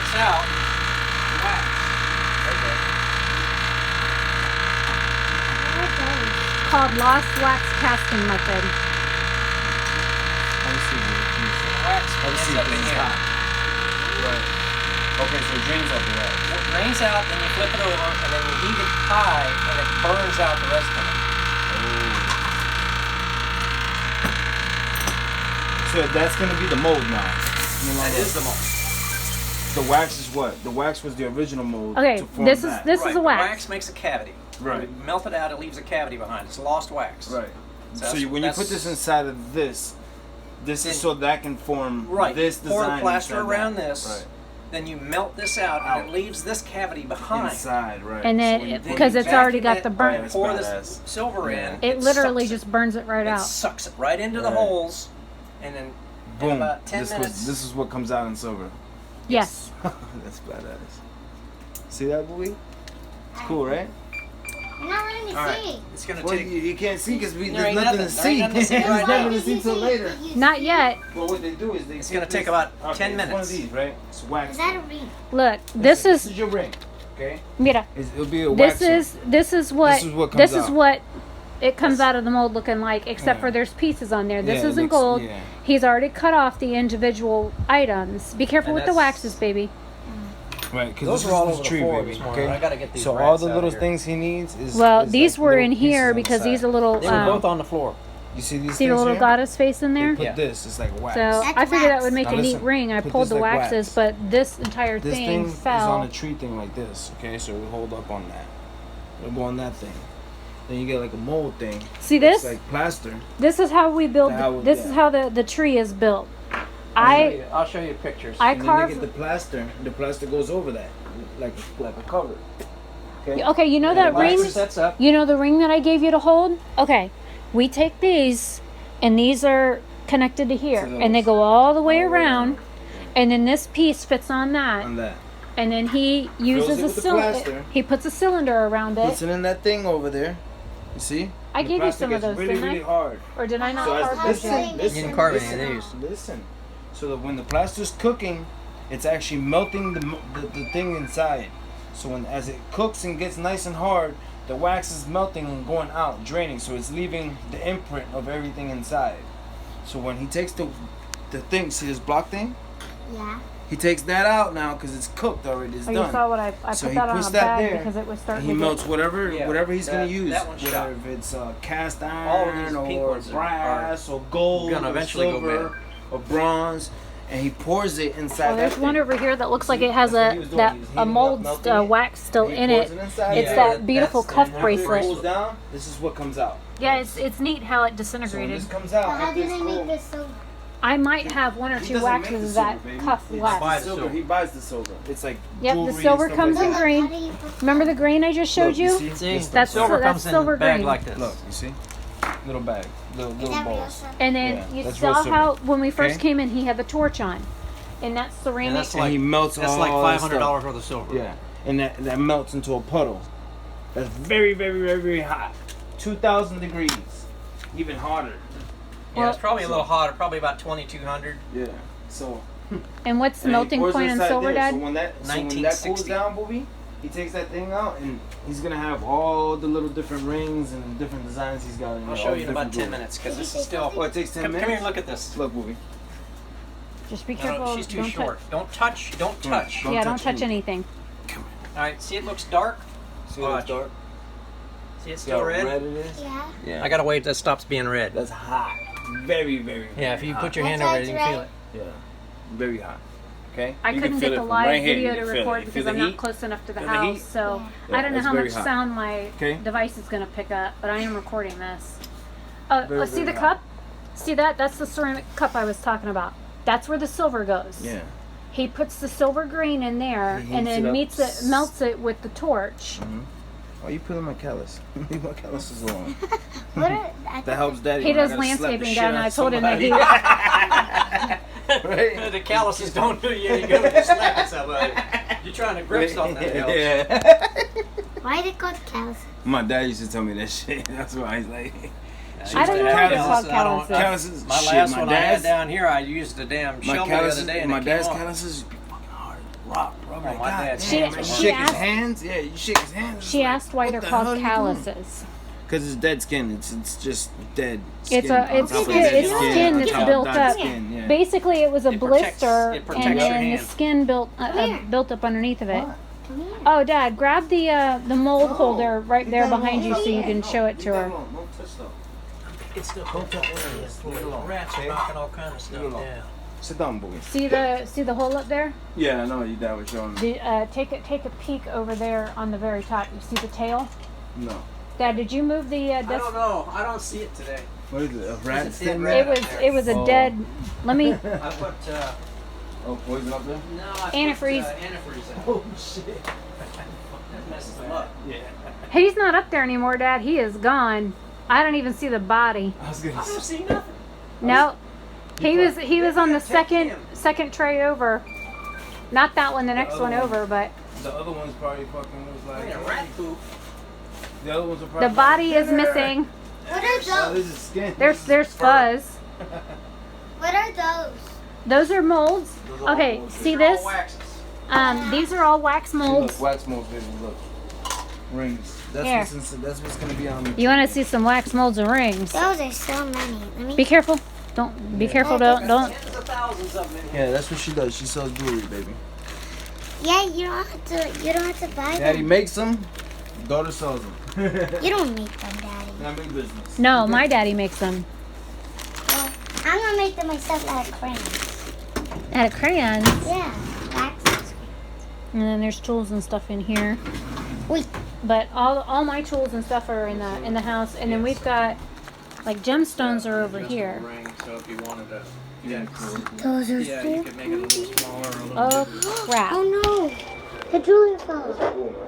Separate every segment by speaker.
Speaker 1: sucks out the wax.
Speaker 2: Okay.
Speaker 3: Called Lost Wax Casting Method.
Speaker 2: Let me see.
Speaker 1: The wax ends up in here.
Speaker 2: Right. Okay, so it drains out the wax.
Speaker 1: It drains out, then you flip it over, and then you heat it high, and it burns out the rest of it.
Speaker 2: So that's gonna be the mold now.
Speaker 1: That is the mold.
Speaker 2: The wax is what? The wax was the original mold.
Speaker 3: Okay,
Speaker 2: to form
Speaker 3: this
Speaker 2: that.
Speaker 3: is
Speaker 1: Right,
Speaker 3: a
Speaker 1: the
Speaker 3: wax.
Speaker 1: wax makes a cavity.
Speaker 2: Right.
Speaker 1: When you melt it out, it leaves a cavity behind. It's lost wax.
Speaker 2: Right.
Speaker 1: So
Speaker 2: when you put this inside of this is so that can form this design.
Speaker 1: Pour the plaster
Speaker 2: inside
Speaker 1: around
Speaker 2: that.
Speaker 1: this.
Speaker 2: Right.
Speaker 1: Then you melt this out, and it leaves this cavity behind.
Speaker 2: Inside, right.
Speaker 3: And
Speaker 2: So
Speaker 3: then,
Speaker 2: when you
Speaker 3: because
Speaker 2: put
Speaker 3: it's
Speaker 2: it
Speaker 3: already
Speaker 2: back
Speaker 3: got the
Speaker 2: in
Speaker 3: burn.
Speaker 2: it,
Speaker 1: Pour
Speaker 2: badass.
Speaker 1: this silver in.
Speaker 3: It literally
Speaker 1: sucks
Speaker 3: just burns it right
Speaker 1: it
Speaker 3: out.
Speaker 1: sucks it right into the
Speaker 2: Right.
Speaker 1: holes, and then in
Speaker 2: boom.
Speaker 1: about 10 minutes.
Speaker 2: This is what comes out in silver.
Speaker 3: Yes.
Speaker 2: That's badass. See that, boy? It's cool, right?
Speaker 4: You're not letting me
Speaker 1: All right.
Speaker 4: see.
Speaker 1: It's gonna
Speaker 2: Well,
Speaker 1: take.
Speaker 2: you can't see because
Speaker 1: There
Speaker 2: there's
Speaker 1: ain't
Speaker 2: nothing to
Speaker 1: nothing. There
Speaker 2: see.
Speaker 1: ain't nothing to see
Speaker 2: There's
Speaker 1: right
Speaker 2: nothing
Speaker 1: now.
Speaker 2: to see till later.
Speaker 3: Not yet.
Speaker 2: Well, what they do is they.
Speaker 1: It's
Speaker 2: take
Speaker 1: gonna take
Speaker 2: this-
Speaker 1: about
Speaker 2: okay,
Speaker 1: 10
Speaker 2: it's one of
Speaker 1: minutes.
Speaker 2: these, right? It's wax.
Speaker 4: Is that a ring?
Speaker 3: Look, this
Speaker 2: This
Speaker 3: is
Speaker 2: your ring, okay?
Speaker 3: mira.
Speaker 2: It'll be a wax.
Speaker 3: This is what
Speaker 2: comes out.
Speaker 3: it comes out of the mold looking like, except
Speaker 2: Yeah.
Speaker 3: for there's pieces on there. This
Speaker 2: Yeah, it
Speaker 3: isn't
Speaker 2: looks-
Speaker 3: gold.
Speaker 2: yeah.
Speaker 3: He's already cut off the individual items. Be careful
Speaker 1: And
Speaker 3: with the
Speaker 1: that's-
Speaker 3: waxes, baby.
Speaker 2: Right, because
Speaker 1: Those
Speaker 2: this
Speaker 1: are all
Speaker 2: is
Speaker 1: over
Speaker 2: the
Speaker 1: the
Speaker 2: tree,
Speaker 1: floor
Speaker 2: baby.
Speaker 1: this morning.
Speaker 2: Okay.
Speaker 1: I gotta get these
Speaker 2: So
Speaker 1: rats
Speaker 2: all the
Speaker 1: out
Speaker 2: little
Speaker 1: here.
Speaker 2: things he needs is.
Speaker 3: Well,
Speaker 2: is
Speaker 3: these
Speaker 2: like
Speaker 3: were
Speaker 2: little
Speaker 3: in
Speaker 2: pieces
Speaker 3: here
Speaker 2: on the
Speaker 3: because these
Speaker 2: side.
Speaker 3: are little.
Speaker 1: They were both on the floor.
Speaker 2: You see these
Speaker 3: See the
Speaker 2: things
Speaker 3: little
Speaker 2: here?
Speaker 3: goddess face in
Speaker 2: They
Speaker 3: there?
Speaker 2: put
Speaker 1: Yeah.
Speaker 2: this. It's like wax.
Speaker 3: So
Speaker 4: That's
Speaker 3: I figured that
Speaker 4: wax.
Speaker 3: would make
Speaker 2: Now
Speaker 3: a neat
Speaker 2: listen,
Speaker 3: ring. I
Speaker 2: put
Speaker 3: pulled
Speaker 2: this
Speaker 3: the
Speaker 2: like
Speaker 3: waxes,
Speaker 2: wax.
Speaker 3: but this entire
Speaker 2: This
Speaker 3: thing
Speaker 2: thing is
Speaker 3: fell.
Speaker 2: on a tree thing like this. Okay, so we hold up on that. We'll go on that thing. Then you get like a mold thing.
Speaker 3: See this?
Speaker 2: It's like plaster.
Speaker 3: This is how we build.
Speaker 2: How-
Speaker 3: This
Speaker 2: yeah.
Speaker 3: is how the tree is built.
Speaker 1: I'll show you pictures.
Speaker 3: I
Speaker 2: And then you
Speaker 3: carved.
Speaker 2: get the plaster. The plaster goes over that, like a cover. Okay.
Speaker 3: Okay, you know
Speaker 2: And
Speaker 3: that
Speaker 2: the
Speaker 3: ring?
Speaker 2: plaster
Speaker 1: sets up.
Speaker 3: You know the ring that I gave you to hold? Okay. We take these, and these are connected to here,
Speaker 2: To
Speaker 3: and they
Speaker 2: those.
Speaker 3: go all the way
Speaker 2: All the way
Speaker 3: around, and then this piece fits on that,
Speaker 2: On that.
Speaker 3: and then he uses
Speaker 2: it
Speaker 3: a
Speaker 2: with the
Speaker 3: cylinder.
Speaker 2: plaster.
Speaker 3: He puts a cylinder around
Speaker 2: Puts
Speaker 3: it.
Speaker 2: it in that thing over there. You see?
Speaker 3: I
Speaker 2: The
Speaker 3: gave you
Speaker 2: plastic
Speaker 3: some of
Speaker 2: gets
Speaker 3: those,
Speaker 2: really,
Speaker 3: didn't I?
Speaker 2: really hard.
Speaker 3: Or did I not
Speaker 2: So
Speaker 3: carve
Speaker 2: as,
Speaker 3: those yet?
Speaker 2: listen,
Speaker 4: You
Speaker 2: listen,
Speaker 1: didn't carve any of
Speaker 2: listen,
Speaker 1: these.
Speaker 2: listen. So that when the plaster's cooking, it's actually melting the thing inside. So when as it cooks and gets nice and hard, the wax is melting and going out, draining. So it's leaving the imprint of everything inside. So when he takes the thing, see this block thing?
Speaker 4: Yeah.
Speaker 2: He takes that out now because it's cooked already. It's
Speaker 3: Oh,
Speaker 2: done.
Speaker 3: you saw what I
Speaker 2: So
Speaker 3: put
Speaker 2: he
Speaker 3: that on
Speaker 2: puts
Speaker 3: a
Speaker 2: that
Speaker 3: bag
Speaker 2: there,
Speaker 3: because it was
Speaker 2: And
Speaker 3: starting
Speaker 2: he
Speaker 3: to
Speaker 2: melts whatever
Speaker 1: Yeah,
Speaker 2: whatever he's gonna
Speaker 1: that-
Speaker 2: use.
Speaker 1: that one's
Speaker 2: Whether
Speaker 1: shot.
Speaker 2: if it's cast
Speaker 1: All of
Speaker 2: iron
Speaker 1: these pink
Speaker 2: or
Speaker 1: ones are
Speaker 2: brass or gold
Speaker 1: gonna
Speaker 2: or
Speaker 1: eventually go
Speaker 2: silver or bronze, and he pours it inside
Speaker 3: Well, there's
Speaker 2: that
Speaker 3: one
Speaker 2: thing.
Speaker 3: over here that looks like it has
Speaker 2: That's what
Speaker 3: a
Speaker 2: he was doing.
Speaker 3: that
Speaker 2: He was
Speaker 3: a
Speaker 2: heating
Speaker 3: mold
Speaker 2: up, melting it.
Speaker 3: wax still
Speaker 2: He
Speaker 3: in
Speaker 2: pours
Speaker 3: it.
Speaker 2: inside
Speaker 3: It's
Speaker 2: there.
Speaker 3: that beautiful
Speaker 1: that's-
Speaker 3: cuff
Speaker 1: and
Speaker 2: After it
Speaker 3: bracelet.
Speaker 2: cools down, this is what comes out.
Speaker 3: Yeah, it's neat how it
Speaker 2: So when
Speaker 3: disintegrated.
Speaker 2: this comes
Speaker 4: So
Speaker 2: out,
Speaker 4: how
Speaker 2: after
Speaker 4: do
Speaker 2: it's
Speaker 4: they make
Speaker 2: cold,
Speaker 4: this so?
Speaker 3: I might have one or
Speaker 2: he
Speaker 3: two
Speaker 2: doesn't make
Speaker 3: waxes
Speaker 2: the
Speaker 3: that
Speaker 2: silver, baby.
Speaker 3: cuff
Speaker 2: He
Speaker 3: wax.
Speaker 2: buys the silver. He buys the silver. It's like
Speaker 3: Yep, the
Speaker 2: jewelry and
Speaker 3: silver
Speaker 2: stuff
Speaker 3: comes
Speaker 2: like
Speaker 3: in
Speaker 2: that.
Speaker 3: green.
Speaker 4: How do you put
Speaker 3: Remember the green I just showed
Speaker 2: Look,
Speaker 3: you?
Speaker 2: see?
Speaker 1: See,
Speaker 2: This
Speaker 3: That's
Speaker 1: silver
Speaker 3: that's
Speaker 1: comes
Speaker 3: silver
Speaker 1: in a bag
Speaker 3: green.
Speaker 1: like this.
Speaker 2: Look, you see? Little bag, little
Speaker 4: Is that real
Speaker 2: balls.
Speaker 4: stuff?
Speaker 3: And then
Speaker 2: Yeah,
Speaker 3: you
Speaker 2: that's
Speaker 3: saw
Speaker 2: real silver.
Speaker 3: how when we first
Speaker 2: Okay.
Speaker 3: came in, he had the torch on, and that's ceramic.
Speaker 1: And that's
Speaker 2: And
Speaker 1: like
Speaker 2: he melts
Speaker 1: that's
Speaker 2: all
Speaker 1: like
Speaker 2: that
Speaker 1: $500 worth of silver.
Speaker 2: Yeah, and that melts into a puddle. That's very, very, very, very hot. 2,000 degrees, even hotter.
Speaker 1: Yeah, it's probably a little hotter, probably about 2,200.
Speaker 2: Yeah. So.
Speaker 3: And what's the
Speaker 2: and he
Speaker 3: melting
Speaker 2: pours
Speaker 3: point on
Speaker 2: inside
Speaker 3: silver,
Speaker 2: there.
Speaker 3: Dad?
Speaker 2: So when that cools
Speaker 1: 1960.
Speaker 2: down, booby, he takes that thing out and he's gonna have all the little different rings and different designs he's got in there.
Speaker 1: I'll show
Speaker 2: all
Speaker 1: you in about
Speaker 2: different
Speaker 1: 10
Speaker 2: jewelry.
Speaker 1: minutes because this is still.
Speaker 2: Oh, it takes 10
Speaker 1: Come
Speaker 2: minutes.
Speaker 1: here and look at this.
Speaker 2: Look, booby.
Speaker 3: Just be
Speaker 1: No,
Speaker 3: careful.
Speaker 1: no, she's too
Speaker 3: don't
Speaker 1: short. Don't touch. Don't
Speaker 2: Come on.
Speaker 1: touch.
Speaker 2: Don't
Speaker 3: yeah, don't
Speaker 2: touch
Speaker 3: touch
Speaker 2: me.
Speaker 3: anything.
Speaker 1: All right. See, it looks dark.
Speaker 2: See how
Speaker 1: Watch.
Speaker 2: it's dark?
Speaker 1: See, it's
Speaker 2: See how
Speaker 1: still red.
Speaker 2: red it is?
Speaker 4: Yeah.
Speaker 2: Yeah.
Speaker 1: I gotta wait till it stops being red.
Speaker 2: That's hot. Very, very.
Speaker 1: Yeah, if you
Speaker 2: hot.
Speaker 1: put your hand
Speaker 4: That's
Speaker 1: over it, you can
Speaker 4: right.
Speaker 1: feel it.
Speaker 2: Yeah. Very hot. Okay.
Speaker 3: I
Speaker 2: You can
Speaker 3: couldn't
Speaker 2: feel
Speaker 3: get
Speaker 2: it
Speaker 3: the
Speaker 2: from
Speaker 3: live
Speaker 2: right here.
Speaker 3: video
Speaker 2: You
Speaker 3: to
Speaker 2: can feel it.
Speaker 3: record
Speaker 2: You
Speaker 3: because
Speaker 2: feel
Speaker 3: I'm
Speaker 2: the
Speaker 3: not
Speaker 2: heat?
Speaker 3: close enough to the
Speaker 2: Feel the
Speaker 3: house.
Speaker 2: heat?
Speaker 3: So
Speaker 2: Yeah,
Speaker 3: I don't know
Speaker 2: it's
Speaker 3: how
Speaker 2: very
Speaker 3: much
Speaker 2: hot.
Speaker 3: sound my
Speaker 2: Okay.
Speaker 3: device is going to pick up, but I am recording this.
Speaker 2: Very,
Speaker 3: See the
Speaker 2: very
Speaker 3: cup? See that? That's the ceramic cup I was talking about. That's where the silver goes.
Speaker 2: Yeah.
Speaker 3: He puts the silver grain in there
Speaker 2: He
Speaker 3: and
Speaker 2: heats
Speaker 3: then
Speaker 2: it up.
Speaker 3: melts it with the torch.
Speaker 2: Oh, you pulling my callus. Leave my calluses alone.
Speaker 4: What are,
Speaker 2: That helps daddy.
Speaker 3: He
Speaker 2: when I
Speaker 3: does
Speaker 2: gotta slap the
Speaker 3: landscaping
Speaker 2: shit
Speaker 3: down,
Speaker 2: out
Speaker 3: and
Speaker 2: of
Speaker 3: I told him that
Speaker 2: somebody.
Speaker 3: he.
Speaker 2: Right?
Speaker 1: The calluses don't do you any good when you're slapping somebody. You're trying to grip something that helps.
Speaker 2: Yeah.
Speaker 4: why they called cows?
Speaker 2: My dad used to tell me that shit. That's why he's like.
Speaker 3: I don't know what it's called
Speaker 1: Calluses.
Speaker 3: calluses.
Speaker 2: Calluses.
Speaker 1: My
Speaker 2: shit,
Speaker 1: last
Speaker 2: my
Speaker 1: one I had
Speaker 2: dad's-
Speaker 1: down here, I used the damn
Speaker 2: My
Speaker 1: shovel the other
Speaker 2: calluses.
Speaker 1: day and
Speaker 2: My
Speaker 1: it
Speaker 2: dad's
Speaker 1: came off.
Speaker 2: calluses used to be fucking hard. rock, bro. I'm
Speaker 1: Oh,
Speaker 2: like,
Speaker 1: my
Speaker 2: God
Speaker 1: dad-
Speaker 2: damn, man.
Speaker 3: She
Speaker 2: You shake his
Speaker 3: asked-
Speaker 2: hands. Yeah, you shake his hands.
Speaker 3: She asked why they're called calluses.
Speaker 2: Because it's dead skin. It's just dead
Speaker 3: It's
Speaker 2: skin.
Speaker 3: a-
Speaker 2: on
Speaker 3: it's
Speaker 2: top of
Speaker 3: skin-
Speaker 2: dead
Speaker 3: it's skin
Speaker 2: on
Speaker 3: that's
Speaker 2: top of
Speaker 3: built
Speaker 2: dead
Speaker 3: up.
Speaker 2: skin, yeah.
Speaker 3: Basically, it was a
Speaker 1: It protects-
Speaker 3: blister,
Speaker 1: it protects
Speaker 3: and
Speaker 1: your
Speaker 3: then the
Speaker 1: hand.
Speaker 3: skin built
Speaker 4: Here.
Speaker 3: built up underneath of it.
Speaker 2: What?
Speaker 4: Come here.
Speaker 3: Oh, Dad, grab the mold
Speaker 2: No.
Speaker 3: holder right
Speaker 2: Leave
Speaker 3: there
Speaker 2: that
Speaker 3: behind you
Speaker 2: alone.
Speaker 3: so you can show it
Speaker 2: Leave
Speaker 3: to
Speaker 2: that
Speaker 3: her.
Speaker 2: alone. Don't touch that.
Speaker 1: It's still
Speaker 2: Don't touch it. Leave it alone.
Speaker 1: Rats are
Speaker 2: Okay?
Speaker 1: knocking all kind of
Speaker 2: Leave
Speaker 1: stuff
Speaker 2: it alone.
Speaker 1: down.
Speaker 2: Sit down, boy.
Speaker 3: See the hole up there?
Speaker 2: Yeah, I know you dad was showing me.
Speaker 3: Take a peek over there on the very top. You see the tail?
Speaker 2: No.
Speaker 3: Dad, did you move the
Speaker 1: I
Speaker 3: desk?
Speaker 1: don't know. I don't see it today.
Speaker 2: What is it? A rat
Speaker 1: It's a
Speaker 2: skin?
Speaker 1: dead rat.
Speaker 3: It was a
Speaker 2: Oh.
Speaker 3: dead. Let me.
Speaker 1: I put
Speaker 2: Oh, poison up there?
Speaker 1: no. I
Speaker 3: Antifreeze.
Speaker 1: Put, antifreeze in.
Speaker 2: Oh, shit.
Speaker 1: That messes them up.
Speaker 2: Yeah.
Speaker 3: He's not up there anymore, Dad. He is gone. I don't even see the body.
Speaker 2: I was gonna
Speaker 1: I don't
Speaker 2: say.
Speaker 1: see nothing.
Speaker 3: No, he was on the
Speaker 1: Take him.
Speaker 3: second tray over. Not that one, the next
Speaker 2: other
Speaker 3: one
Speaker 2: one.
Speaker 3: over, but
Speaker 2: The other one's probably fucking was like.
Speaker 1: Man, rat poop.
Speaker 2: The other ones are probably.
Speaker 3: the body is missing.
Speaker 4: What are
Speaker 2: Oh,
Speaker 4: those?
Speaker 2: this is skin.
Speaker 3: There's fuzz.
Speaker 4: What are those?
Speaker 3: Those are molds.
Speaker 2: Those are all
Speaker 3: Okay,
Speaker 2: molds.
Speaker 3: see
Speaker 1: They're all
Speaker 3: this?
Speaker 1: waxes.
Speaker 3: These are all wax molds.
Speaker 2: Look, wax molds, baby. Look. Rings.
Speaker 3: Here.
Speaker 2: That's what's gonna be on the.
Speaker 3: You want to see some wax molds and rings?
Speaker 4: Those are so many. Let me.
Speaker 3: Be careful. Don't be careful. Don't.
Speaker 1: Tens of thousands of them in here.
Speaker 2: Yeah, that's what she does. She sells jewelry, baby.
Speaker 4: Yeah, you don't have to. You don't have to buy
Speaker 2: Daddy
Speaker 4: them.
Speaker 2: makes them. Daughter sells them.
Speaker 4: You don't make them, Daddy.
Speaker 2: Not big business.
Speaker 3: No, my daddy makes them
Speaker 4: Well, I'm gonna make them myself out of crayons.
Speaker 3: out of crayons.
Speaker 4: Yeah, wax.
Speaker 3: And then there's tools and stuff in here.
Speaker 4: Wait.
Speaker 3: But all my tools and stuff are in the house, and then we've got like gemstones are over here.
Speaker 1: Ring, so if you wanted to, yeah,
Speaker 4: Those are
Speaker 1: yeah, you could make it a little smaller. Or a little
Speaker 3: Oh crap!
Speaker 4: Oh no, the jewelry fell.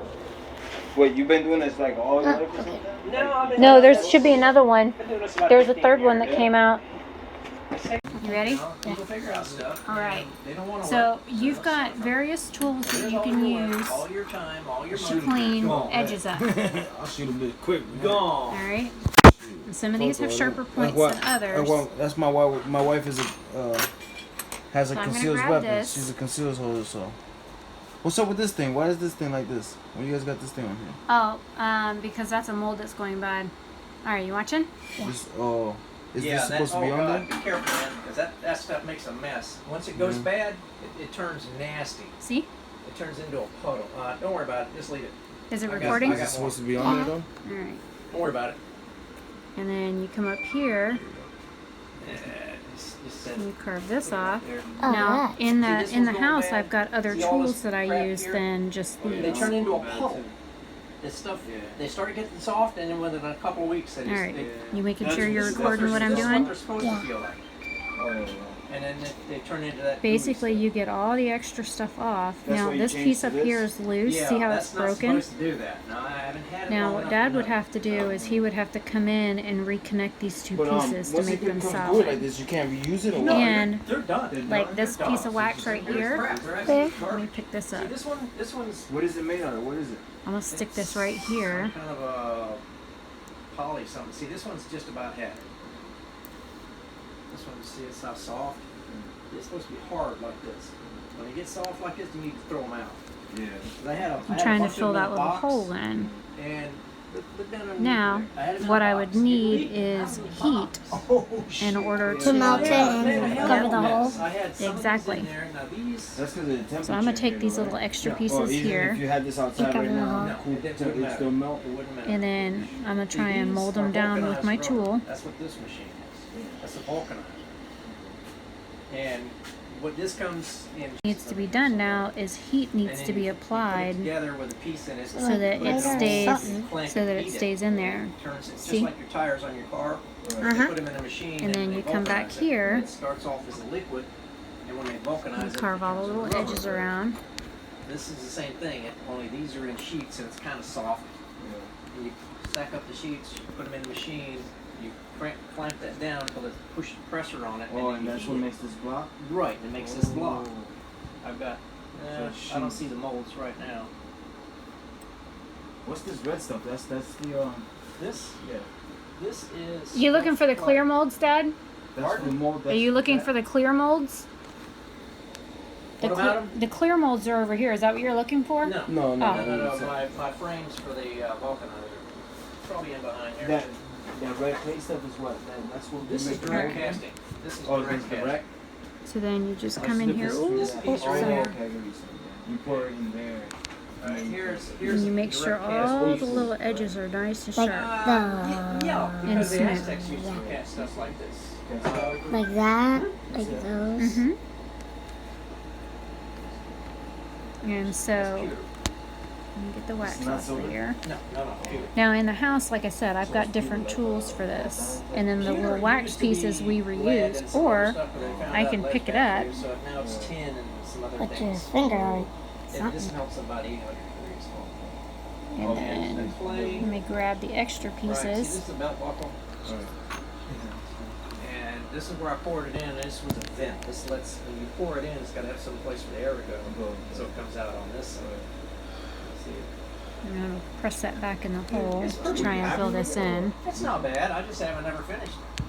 Speaker 2: Wait, you've been doing this like all your life or
Speaker 4: Okay.
Speaker 2: something?
Speaker 1: No, I've been
Speaker 3: No,
Speaker 1: doing
Speaker 3: there
Speaker 1: this-
Speaker 3: should be another one.
Speaker 1: been doing this about
Speaker 3: There's a
Speaker 1: 15
Speaker 3: third one
Speaker 1: years.
Speaker 3: that came out. You ready?
Speaker 1: People figure out stuff.
Speaker 3: All right.
Speaker 1: They don't want to
Speaker 3: So
Speaker 1: work.
Speaker 3: you've got various tools that
Speaker 1: Here's
Speaker 3: you
Speaker 1: all
Speaker 3: can
Speaker 1: your work,
Speaker 3: use
Speaker 1: all your time, all your
Speaker 3: to
Speaker 1: money.
Speaker 3: clean
Speaker 2: Go on,
Speaker 3: edges up.
Speaker 2: I'll shoot a bit quick.
Speaker 3: All
Speaker 1: Gone.
Speaker 3: right. And some of these have sharper points
Speaker 2: Well,
Speaker 3: than others.
Speaker 2: Well, that's my wife. My wife is a has a
Speaker 3: So I'm gonna
Speaker 2: concealed
Speaker 3: grab
Speaker 2: weapon.
Speaker 3: this.
Speaker 2: She's a concealed holder. So, what's up with this thing? Why is this thing like this? When you guys got this thing on here?
Speaker 3: Oh, because that's a mold that's going bad. All right, you watching?
Speaker 2: This, oh, is
Speaker 1: Yeah,
Speaker 2: this supposed to be
Speaker 1: oh
Speaker 2: on
Speaker 1: God,
Speaker 2: there?
Speaker 1: be careful, man, because that stuff makes a mess. Once it goes
Speaker 2: Mhm.
Speaker 1: bad, it turns nasty.
Speaker 3: See?
Speaker 1: It turns into a puddle. Don't worry about it. Just leave it.
Speaker 3: Is it
Speaker 1: I got-
Speaker 3: recording?
Speaker 1: I
Speaker 2: Is
Speaker 1: got
Speaker 2: it supposed to be on there though?
Speaker 3: All right.
Speaker 1: Don't worry about it.
Speaker 3: And then you come up here
Speaker 1: Just
Speaker 3: and you carve this off.
Speaker 1: there.
Speaker 4: Oh,
Speaker 3: Now
Speaker 4: yeah.
Speaker 3: in
Speaker 1: See, this
Speaker 3: the in the
Speaker 1: one's going
Speaker 3: house,
Speaker 1: bad.
Speaker 3: I've got other
Speaker 1: See all
Speaker 3: tools
Speaker 1: this
Speaker 3: that I
Speaker 1: crap
Speaker 3: use
Speaker 1: here?
Speaker 3: than just
Speaker 1: They
Speaker 3: these.
Speaker 1: turn into a puddle. This stuff,
Speaker 2: Yeah.
Speaker 1: they start getting soft, and then within a couple of weeks, they
Speaker 3: All
Speaker 1: just.
Speaker 3: right.
Speaker 1: They,
Speaker 3: You making
Speaker 2: That's-
Speaker 3: sure you're
Speaker 2: this is
Speaker 3: recording what I'm
Speaker 1: this is
Speaker 3: doing?
Speaker 1: they're supposed
Speaker 4: Yeah.
Speaker 1: to feel like.
Speaker 2: Oh, yeah.
Speaker 1: And then they turn into that.
Speaker 3: Basically,
Speaker 1: gooey
Speaker 3: you get all the extra stuff off.
Speaker 2: That's
Speaker 3: Now
Speaker 2: why you
Speaker 3: this
Speaker 2: changed
Speaker 3: piece
Speaker 2: to
Speaker 3: up
Speaker 2: this?
Speaker 3: here is loose.
Speaker 1: stuff.
Speaker 3: See how
Speaker 1: that's
Speaker 3: it's
Speaker 1: not
Speaker 3: broken?
Speaker 1: supposed to do that. No, I haven't had it
Speaker 3: Now
Speaker 1: long
Speaker 3: what
Speaker 1: enough
Speaker 3: Dad
Speaker 1: to
Speaker 3: would
Speaker 1: know.
Speaker 3: have to do is he would have to come in and reconnect these two
Speaker 2: But
Speaker 3: pieces to
Speaker 2: once
Speaker 3: make
Speaker 2: it
Speaker 3: them
Speaker 2: comes do it
Speaker 3: solid.
Speaker 2: like this, you can't reuse it or
Speaker 1: No,
Speaker 2: what?
Speaker 3: And
Speaker 1: they're done.
Speaker 3: like this
Speaker 1: They're
Speaker 3: piece
Speaker 1: done.
Speaker 3: of wax right
Speaker 1: They're
Speaker 3: here.
Speaker 1: crap. They're
Speaker 4: There.
Speaker 1: absolute
Speaker 3: Let me
Speaker 1: garbage.
Speaker 3: pick this up.
Speaker 1: See, this one's
Speaker 2: What is it made out of? What is it?
Speaker 3: I'm gonna stick this right here.
Speaker 1: Some kind of a poly something. See, this one's just about had it. This one, see, it's how soft. It's supposed to be hard like this. When it gets soft like this, you need to throw them out.
Speaker 2: Yeah.
Speaker 1: I had a, I
Speaker 3: I'm
Speaker 1: had a
Speaker 3: trying to
Speaker 1: bunch of
Speaker 3: fill
Speaker 1: them
Speaker 3: that
Speaker 1: in a
Speaker 3: little
Speaker 1: box,
Speaker 3: hole in.
Speaker 1: And look down underneath
Speaker 3: Now,
Speaker 1: there. I had them in
Speaker 3: what
Speaker 1: a
Speaker 3: I
Speaker 1: box.
Speaker 3: would
Speaker 1: It
Speaker 3: need
Speaker 1: leaked
Speaker 3: is
Speaker 1: out of the
Speaker 3: heat
Speaker 1: box.
Speaker 2: Oh shit.
Speaker 3: in order
Speaker 4: To melt it and
Speaker 1: Yeah,
Speaker 4: cover the hole.
Speaker 1: I had some of these
Speaker 3: Exactly.
Speaker 1: in there. Now these.
Speaker 2: That's because of the temperature.
Speaker 3: So I'm gonna take
Speaker 2: here,
Speaker 3: these
Speaker 2: right?
Speaker 3: little extra
Speaker 1: Yeah.
Speaker 2: Or
Speaker 3: pieces
Speaker 2: even
Speaker 3: here,
Speaker 2: if you had this outside right now,
Speaker 1: No,
Speaker 2: cool
Speaker 1: it
Speaker 2: temp,
Speaker 1: wouldn't
Speaker 2: it
Speaker 1: matter.
Speaker 2: still melt.
Speaker 1: It wouldn't matter.
Speaker 3: and then I'm gonna try and
Speaker 1: These
Speaker 3: mold
Speaker 1: are
Speaker 3: them down with my
Speaker 1: vulcanized
Speaker 3: tool.
Speaker 1: rubber. That's what this machine is. That's a vulcanizer. And what this comes in
Speaker 3: Needs to be done now is heat
Speaker 1: and
Speaker 3: needs
Speaker 1: then
Speaker 3: to be
Speaker 1: you put it
Speaker 3: applied
Speaker 1: together with a piece in it
Speaker 3: so that
Speaker 1: put it
Speaker 3: it
Speaker 1: on
Speaker 3: stays
Speaker 1: something, clamp
Speaker 3: so that
Speaker 1: and
Speaker 3: it
Speaker 1: heat
Speaker 3: stays in there.
Speaker 1: Turns it
Speaker 3: See?
Speaker 1: just like your tires on your car. You
Speaker 4: Uh-huh.
Speaker 1: put them in a machine
Speaker 3: And then
Speaker 1: they
Speaker 3: you come back
Speaker 1: vulcanize it.
Speaker 3: here.
Speaker 1: It starts off as a liquid, and when they vulcanize
Speaker 3: You
Speaker 1: it,
Speaker 3: carve
Speaker 1: it
Speaker 3: all the
Speaker 1: turns
Speaker 3: little
Speaker 1: into rubber.
Speaker 3: edges around.
Speaker 1: This is the same thing, only these are in sheets and it's kind of soft. And you stack up the sheets, you put them in the machine, you clamp that down until it pushes pressure on it.
Speaker 2: Oh,
Speaker 1: then
Speaker 2: and
Speaker 1: you
Speaker 2: that's
Speaker 1: heat
Speaker 2: what
Speaker 1: it.
Speaker 2: makes this block?
Speaker 1: Right, it makes this block.
Speaker 2: Oh.
Speaker 1: I've got.
Speaker 2: So
Speaker 1: I don't
Speaker 2: sheets.
Speaker 1: see the molds right now.
Speaker 2: What's this red stuff? That's the
Speaker 1: This
Speaker 2: yeah.
Speaker 1: this is.
Speaker 3: You looking for the clear molds, Dad?
Speaker 2: That's
Speaker 1: Pardon?
Speaker 2: the mold.
Speaker 3: Are you looking for the clear molds? The,
Speaker 1: What about 'em?
Speaker 3: the clear molds are over here. Is that what you're looking for?
Speaker 1: No.
Speaker 2: No, no,
Speaker 3: Oh.
Speaker 1: No. My frames for the vulcanizer. Probably in behind here.
Speaker 2: That red plate stuff is what? That's what
Speaker 1: This
Speaker 2: we
Speaker 1: is
Speaker 2: make
Speaker 1: direct
Speaker 2: the
Speaker 1: casting. This is
Speaker 2: Oh,
Speaker 1: direct
Speaker 2: this is
Speaker 1: casting.
Speaker 2: direct?
Speaker 3: So then you just
Speaker 2: Oh,
Speaker 3: come
Speaker 2: so
Speaker 3: in here.
Speaker 2: this-
Speaker 3: Ooh,
Speaker 1: this piece
Speaker 3: oh,
Speaker 1: right
Speaker 3: sorry.
Speaker 1: here.
Speaker 2: Okay, I get what you're saying, yeah. You pour it in there.
Speaker 1: Alright, here's
Speaker 3: And you make
Speaker 1: direct
Speaker 3: sure
Speaker 1: cast.
Speaker 3: all the little edges are nice and
Speaker 4: Like
Speaker 3: sharp.
Speaker 1: Yeah, because the
Speaker 3: smooth.
Speaker 1: Aztecs used to cast stuff like this.
Speaker 4: Like that, like those.
Speaker 3: Mm-hmm. And
Speaker 1: That's
Speaker 3: so,
Speaker 1: pewter.
Speaker 3: let me get the wax
Speaker 2: It's not
Speaker 3: off
Speaker 2: silver?
Speaker 3: there.
Speaker 1: No, pewter.
Speaker 3: Now in the house, like I said, I've got different tools for this. And then the little wax pieces we reuse, or I can pick it up.
Speaker 1: So now it's tin and some other
Speaker 4: Put your
Speaker 1: things.
Speaker 4: finger on
Speaker 1: And this
Speaker 4: something.
Speaker 1: melts about 800 degrees.
Speaker 3: And then let me grab the extra
Speaker 1: Right, see, this
Speaker 3: pieces.
Speaker 1: is the belt buckle. And this is where I poured it in. And this was a vent. This lets, when you pour it in, it's got to have some place for the air to go. So it comes out on this side. See it?
Speaker 3: And I'm gonna press that back in the hole to try and fill this in.
Speaker 1: It's not bad. I just haven't ever finished it.